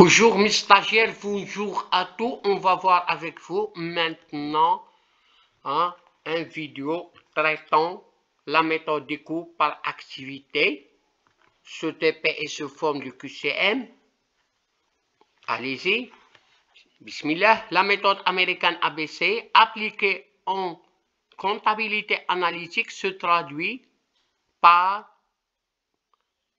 Bonjour mes stagiaires, bonjour à tous. On va voir avec vous maintenant une vidéo traitant la méthode des cours par activité, ce TP et sous forme de QCM. Allez-y. Bismillah. La méthode américaine ABC appliquée en comptabilité analytique se traduit par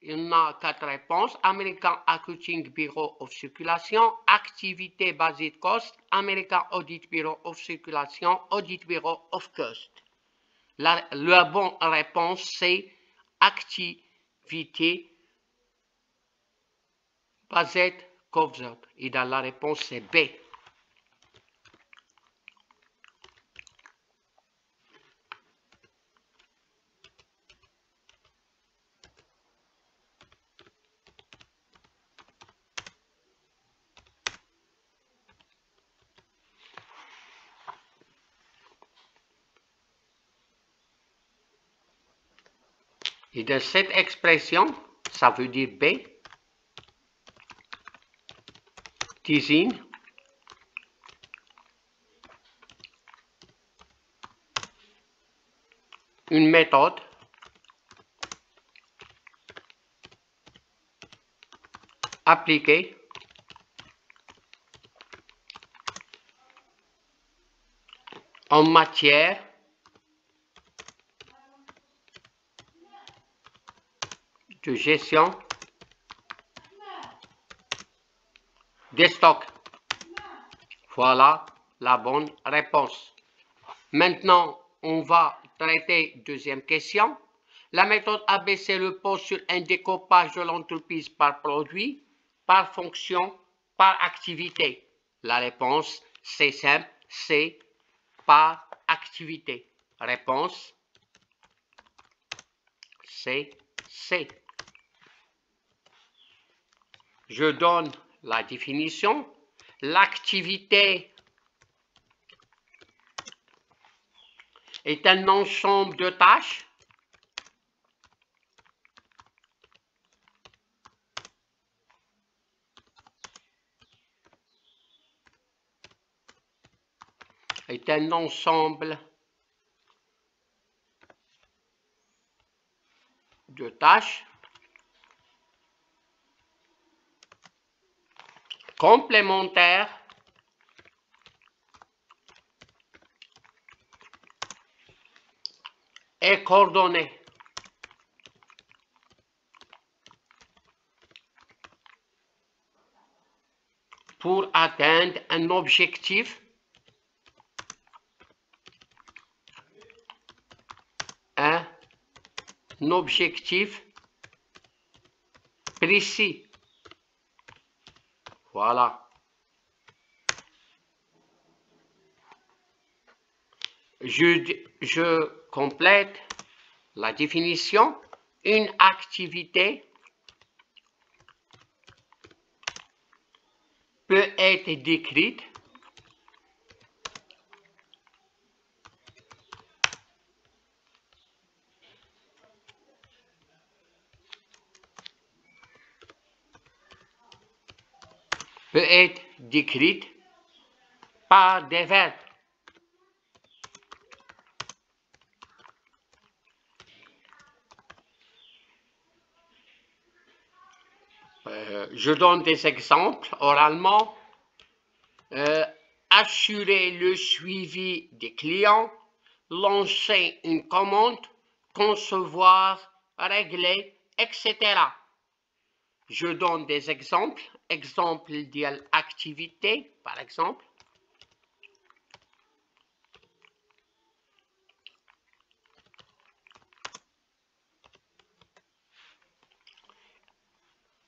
il y a 4 réponses. American Accounting Bureau of Circulation, Activité Based Cost, American Audit Bureau of Circulation, Audit Bureau of Cost. La bonne réponse, c'est Activité Based Cost. Et dans la réponse, c'est B. Et de cette expression, ça veut dire B, désigne une méthode appliquée en matière de gestion des stocks. Voilà la bonne réponse. Maintenant, on va traiter deuxième question. La méthode ABC repose sur un découpage de l'entreprise par produit, par fonction, par activité. La réponse, c'est simple, c'est par activité. Réponse, c'est C. Je donne la définition. L'activité est un ensemble de tâches complémentaires et coordonnées pour atteindre un objectif précis. Voilà. Je complète la définition. Une activité peut être décrite par des verbes. Je donne des exemples oralement. Assurer le suivi des clients, lancer une commande, concevoir, régler, etc. Je donne des exemples. Exemple d'activité, par exemple.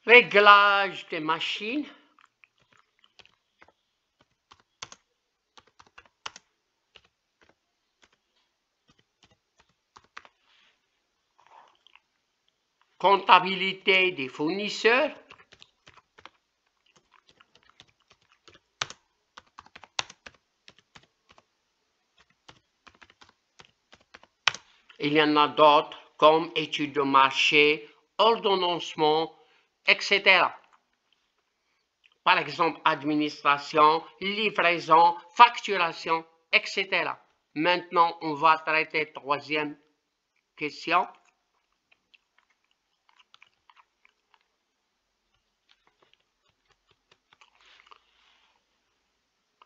Réglage des machines. Comptabilité des fournisseurs. Il y en a d'autres comme études de marché, ordonnancement, etc. Par exemple, administration, livraison, facturation, etc. Maintenant, on va traiter troisième question.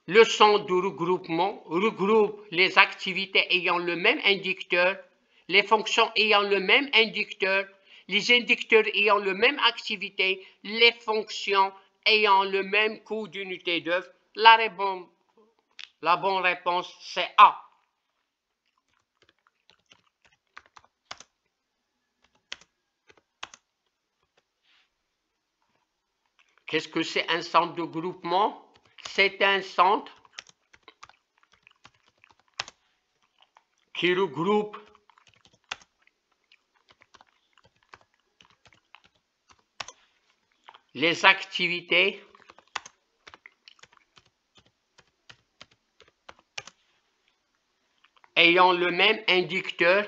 Le champ de regroupement regroupe les activités ayant le même inducteur, les fonctions ayant le même inducteur, les inducteurs ayant la même activité, les fonctions ayant le même coût d'unité d'œuvre. La bonne réponse, c'est A. Qu'est-ce que c'est un centre de groupement? C'est un centre qui regroupe les activités ayant le même inducteur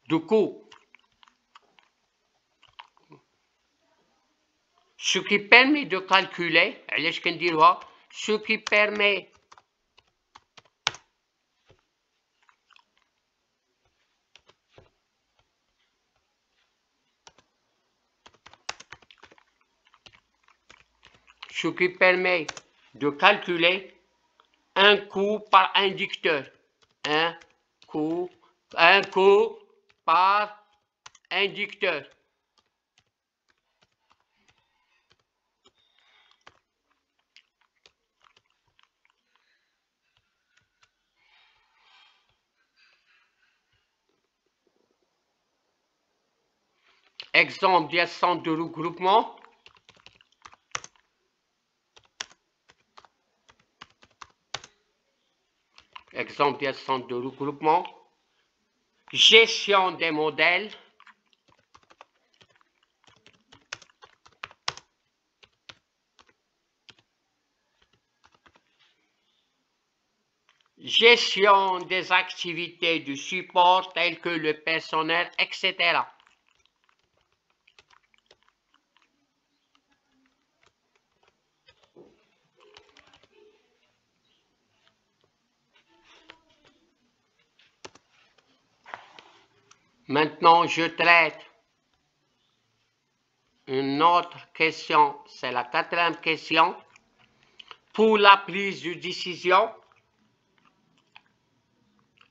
de coût, ce qui permet de calculer, ce qui permet de calculer un coût par inducteur. Un coût par inducteur. Exemple des centres de regroupement. Exemple des centres de regroupement. Gestion des modèles. Gestion des activités de support telles que le personnel, etc. Maintenant, je traite une autre question, c'est la quatrième question. Pour la prise de décision,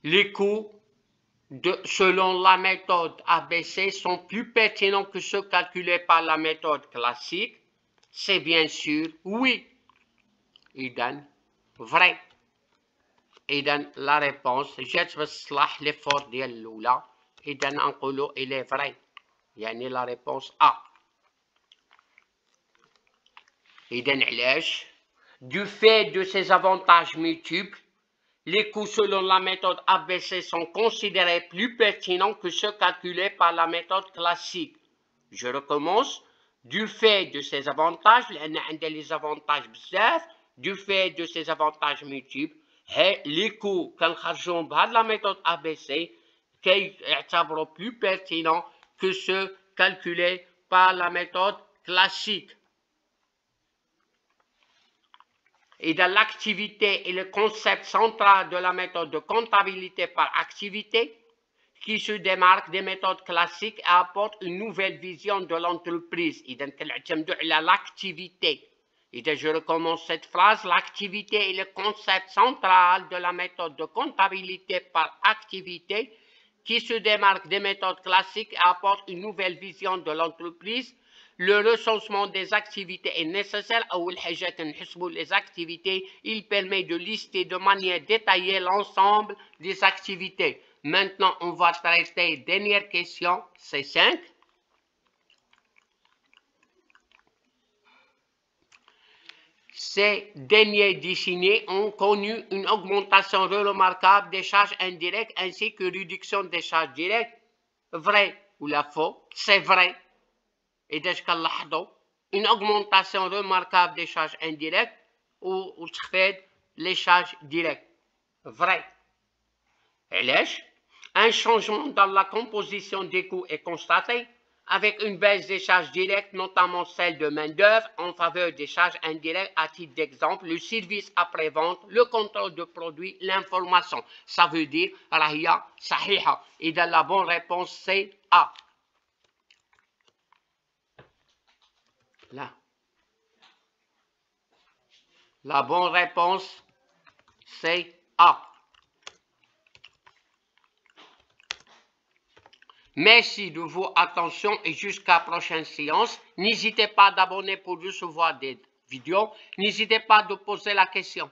les coûts selon la méthode ABC sont plus pertinents que ceux calculés par la méthode classique. C'est bien sûr oui. إذن vrai. إذن la réponse جات بصلاح l'effort ديال الأولى. إذن نقولوا il est vrai. يعني la réponse A. إذن علاش؟ Du fait de ces avantages multiples, les coûts selon la méthode ABC sont considérés plus pertinents que ceux calculés par la méthode classique. Je recommence. Du fait de ces avantages, les avantages بزاف, du fait de ces avantages multiples, les coûts كنخرجوهم بهاد la méthode ABC كيعتبروا plus pertinents que ceux calculés par la méthode classique. Et dans l'activité et le concept central de la méthode de comptabilité par activité, qui se démarque des méthodes classiques et apporte une nouvelle vision de l'entreprise. إذا كنعتمدوا على l'activité. إذا je recommence cette phrase, l'activité est le concept central de la méthode de comptabilité par activité, qui se démarque des méthodes classiques et apporte une nouvelle vision de l'entreprise. Le recensement des activités est nécessaire. أول حاجة كنحسبوا les activités, il permet de lister de manière détaillée l'ensemble des activités. Maintenant, on va traiter dernière question, c'est 5. Ces derniers décennies ont connu une augmentation remarquable des charges indirectes ainsi que réduction des charges directes. Vrai ou la faux? C'est vrai. Et une augmentation remarquable des charges indirectes ou les charges directes. Vrai. Un changement dans la composition des coûts est constaté avec une baisse des charges directes, notamment celle de main-d'œuvre, en faveur des charges indirectes, à titre d'exemple, le service après-vente, le contrôle de produits, l'information. Ça veut dire Rahia Sahiha. Et dans la bonne réponse, c'est A. Là. La bonne réponse, c'est A. Merci de votre attention et jusqu'à la prochaine séance. N'hésitez pas d'abonner pour recevoir des vidéos. N'hésitez pas de poser la question.